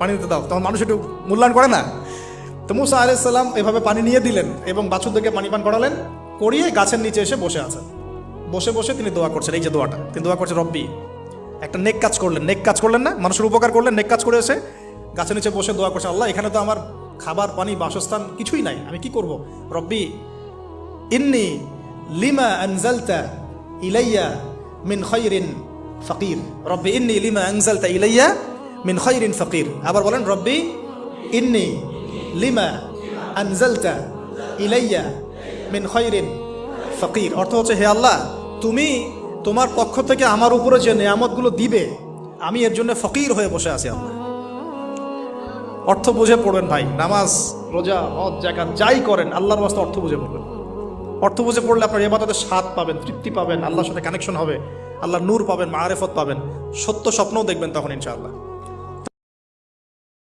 পানি দিতে দাও, তখন মানুষ একটু মূল্যায়ন করে না। তো মুসা আলাইহিস সালাম এভাবে পানি নিয়ে দিলেন এবং বাছুরদেরকে পানি পান করালেন, করিয়ে গাছের নিচে এসে বসে আছেন। বসে বসে তিনি দোয়া করছেন, এই যে দোয়াটা তিনি দোয়া করছেন, রব্বি, একটা নেক কাজ করলেন, নেক কাজ করলেন না, মানুষের উপকার করলেন, নেক কাজ করে এসে গাছের নিচে বসে দোয়া করছেন, আল্লাহ এখানে তো আমার খাবার পানি বাসস্থান কিছুই নাই, আমি কি করব? রব্বি ইন্নি লিমা আনজালতা ইলাইয়া মিন খায়রিন ফাকির, রব্বি ইন্নি লিমা আনজালতা ইলাইয়া মিন খায়রিন ফাকির। আবার বলেন, রব্বি ইন্নি লিমা আনজালতা ইলাইয়া মিন খায়রিন ফাকির। অর্থ হচ্ছে, হে আল্লাহ, তুমি তোমার পক্ষ থেকে আমার উপরে যে নেয়ামতগুলো দিবে, আমি এর জন্য ফকির হয়ে বসে আছি আল্লাহ। অর্থ বুঝে পড়বেন ভাই, নামাজ রোজা হজ জাকাত যাই করেন আল্লাহর ওয়াস্তে অর্থ বুঝে পড়বেন। অর্থ বুঝে পড়লে আপনার ইবাদতের স্বাদ পাবেন, তৃপ্তি পাবেন, আল্লাহর সাথে কানেকশন হবে, আল্লাহর নূর পাবেন, মাআরিফত পাবেন, সত্য স্বপ্নও দেখবেন তখন ইনশাআল্লাহ।